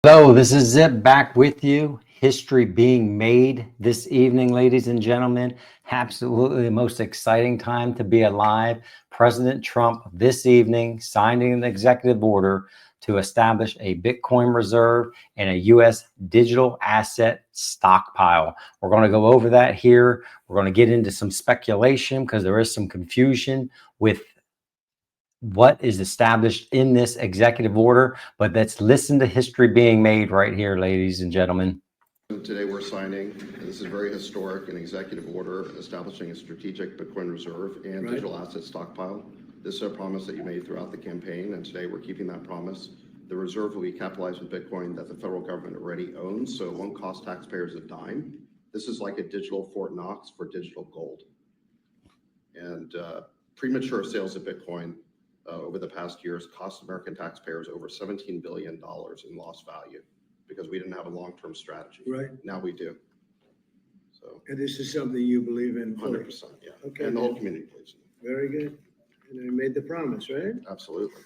Hello, this is Zip back with you. History being made this evening, ladies and gentlemen. Absolutely the most exciting time to be alive. President Trump this evening signing an executive order to establish a Bitcoin reserve and a U.S. digital asset stockpile. We're going to go over that here. We're going to get into some speculation because there is some confusion with what is established in this executive order, but let's listen to history being made right here, ladies and gentlemen. Today we're signing, this is very historic, an executive order establishing a strategic Bitcoin reserve and digital asset stockpile. This is a promise that you made throughout the campaign, and today we're keeping that promise. The reserve will be capitalized with Bitcoin that the federal government already owns, so it won't cost taxpayers a dime. This is like a digital Fort Knox for digital gold. And premature sales of Bitcoin over the past years cost American taxpayers over $17 billion in lost value because we didn't have a long-term strategy. Right. Now we do. So. And this is something you believe in? 100%, yeah. Okay. And the whole community believes in. Very good. And I made the promise, right? Absolutely.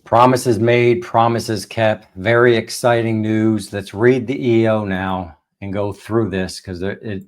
Promises made, promises kept. Very exciting news. Let's read the EO now and go through this because it's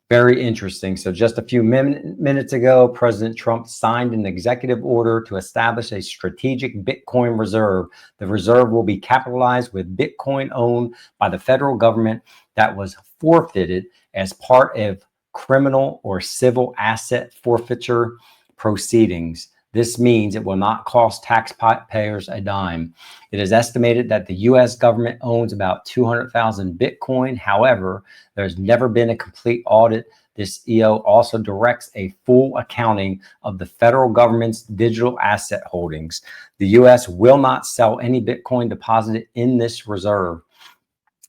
very interesting. So just a few minutes ago, President Trump signed an executive order to establish a strategic Bitcoin reserve. The reserve will be capitalized with Bitcoin owned by the federal government that was forfeited as part of criminal or civil asset forfeiture proceedings. This means it will not cost taxpayers a dime. It is estimated that the U.S. government owns about 200,000 Bitcoin. However, there's never been a complete audit. This EO also directs a full accounting of the federal government's digital asset holdings. The U.S. will not sell any Bitcoin deposited in this reserve.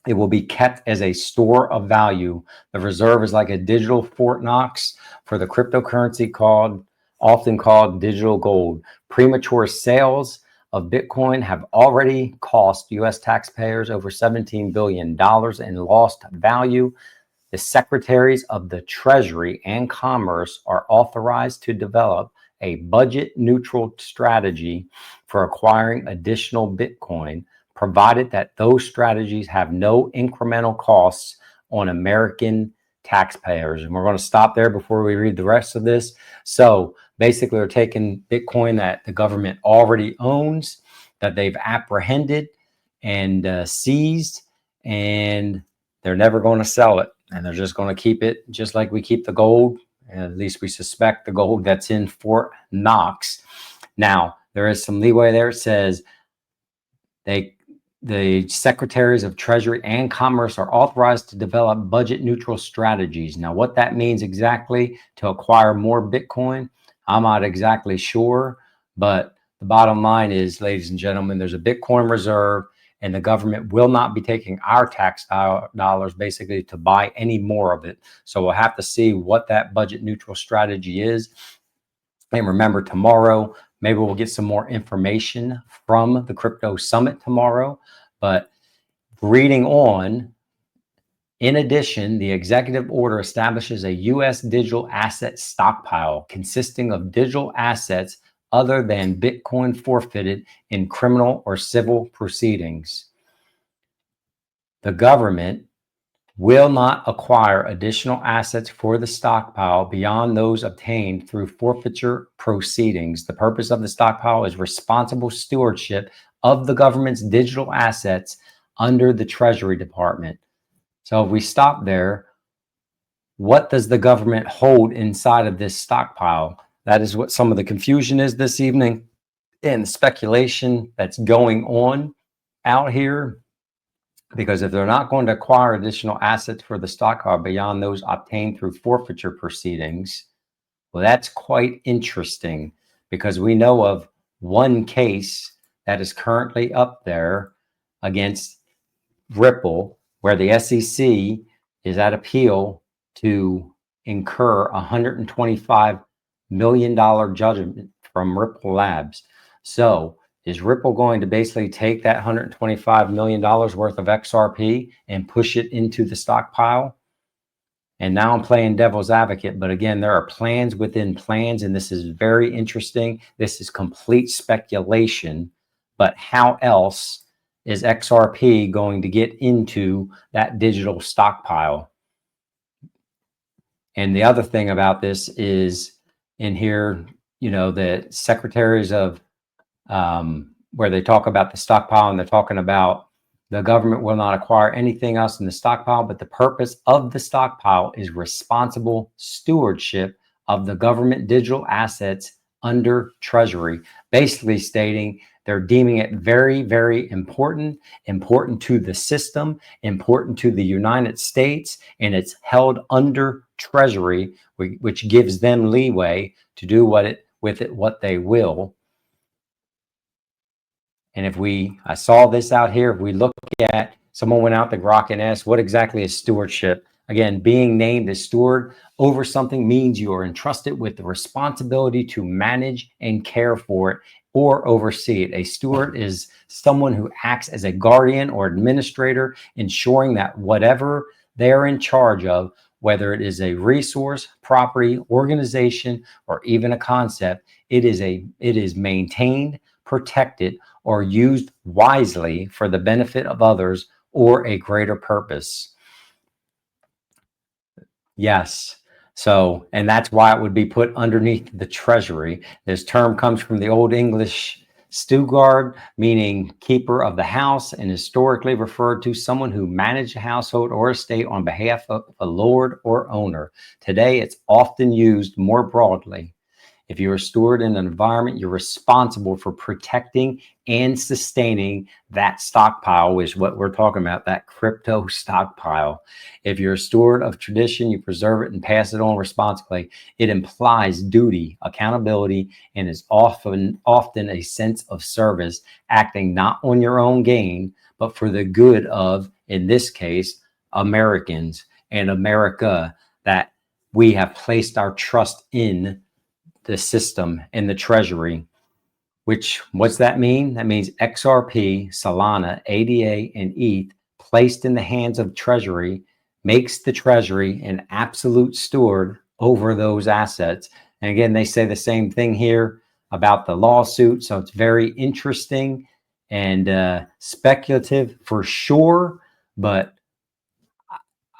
It will be kept as a store of value. The reserve is like a digital Fort Knox for the cryptocurrency often called digital gold. Premature sales of Bitcoin have already cost U.S. taxpayers over $17 billion in lost value. The secretaries of the Treasury and Commerce are authorized to develop a budget-neutral strategy for acquiring additional Bitcoin, provided that those strategies have no incremental costs on American taxpayers. And we're going to stop there before we read the rest of this. So basically, they're taking Bitcoin that the government already owns, that they've apprehended and seized, and they're never going to sell it. And they're just going to keep it just like we keep the gold. And at least we suspect the gold that's in Fort Knox. Now, there is some leeway there. It says the secretaries of Treasury and Commerce are authorized to develop budget-neutral strategies. Now, what that means exactly to acquire more Bitcoin, I'm not exactly sure. But the bottom line is, ladies and gentlemen, there's a Bitcoin reserve, and the government will not be taking our tax dollars basically to buy any more of it. So we'll have to see what that budget-neutral strategy is. And remember, tomorrow, maybe we'll get some more information from the Crypto Summit tomorrow. But reading on, in addition, the executive order establishes a U.S. digital asset stockpile consisting of digital assets other than Bitcoin forfeited in criminal or civil proceedings. The government will not acquire additional assets for the stockpile beyond those obtained through forfeiture proceedings. The purpose of the stockpile is responsible stewardship of the government's digital assets under the Treasury Department. So if we stop there, what does the government hold inside of this stockpile? That is what some of the confusion is this evening and the speculation that's going on out here. Because if they're not going to acquire additional assets for the stockpile beyond those obtained through forfeiture proceedings, well, that's quite interesting because we know of one case that is currently up there against Ripple, where the SEC is at appeal to incur a $125 million judgment from Ripple Labs. So is Ripple going to basically take that $125 million worth of XRP and push it into the stockpile And now I'm playing devil's advocate, but again, there are plans within plans, and this is very interesting. This is complete speculation, but how else is XRP going to get into that digital stockpile? And the other thing about this is in here, you know, the secretaries of where they talk about the stockpile, and they're talking about the government will not acquire anything else in the stockpile, but the purpose of the stockpile is responsible stewardship of the government digital assets under Treasury, basically stating they're deeming it very, very important to the system, important to the United States, and it's held under Treasury, which gives them leeway to do what they will. And if I saw this out here, if we look at, someone went out to Grok and asked, what exactly is stewardship? Again, being named as steward over something means you are entrusted with the responsibility to manage and care for it or oversee it. A steward is someone who acts as a guardian or administrator, ensuring that whatever they're in charge of, whether it is a resource, property, organization, or even a concept, it is maintained, protected, or used wisely for the benefit of others or a greater purpose. Yes. So, and that's why it would be put underneath the Treasury. This term comes from the Old English steward, meaning keeper of the house, and historically referred to someone who managed a household or estate on behalf of a lord or owner. Today, it's often used more broadly. If you're a steward in an environment, you're responsible for protecting and sustaining that stockpile, which is what we're talking about, that crypto stockpile. If you're a steward of tradition, you preserve it and pass it on responsibly. It implies duty, accountability, and is often a sense of service, acting not on your own gain, but for the good of, in this case, Americans and America, that we have placed our trust in the system and the Treasury. What's that mean? That means XRP, Solana, ADA, and ETH placed in the hands of Treasury makes the Treasury an absolute steward over those assets. And again, they say the same thing here about the lawsuit. So it's very interesting and speculative for sure, but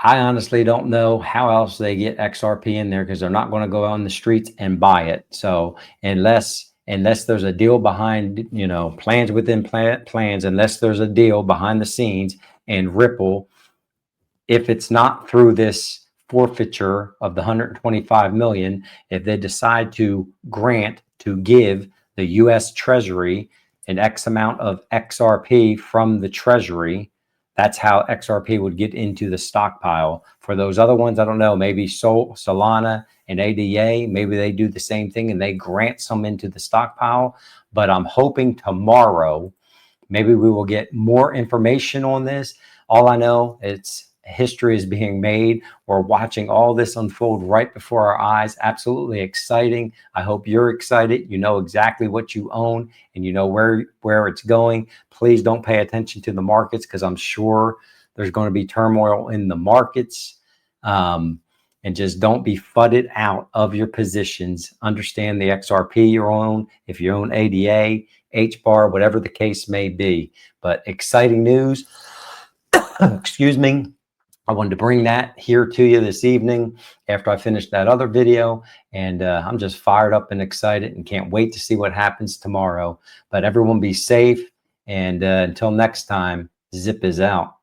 I honestly don't know how else they get XRP in there, because they're not going to go on the streets and buy it. So unless there's a deal behind, you know, plans within plans, unless there's a deal behind the scenes, and Ripple, if it's not through this forfeiture of the 125 million, if they decide to give the US Treasury an X amount of XRP from the Treasury, that's how XRP would get into the stockpile. For those other ones, I don't know, maybe Solana and ADA, maybe they do the same thing and they grant some into the stockpile. But I'm hoping tomorrow, maybe we will get more information on this. All I know, history is being made. We're watching all this unfold right before our eyes. Absolutely exciting. I hope you're excited. You know exactly what you own and you know where it's going. Please don't pay attention to the markets, because I'm sure there's going to be turmoil in the markets. And just don't be fudded out of your positions. Understand the XRP you own. If you own ADA, HBAR, whatever the case may be. But exciting news. Excuse me. I wanted to bring that here to you this evening after I finished that other video. And I'm just fired up and excited and can't wait to see what happens tomorrow. But everyone be safe. And until next time, Zip is out.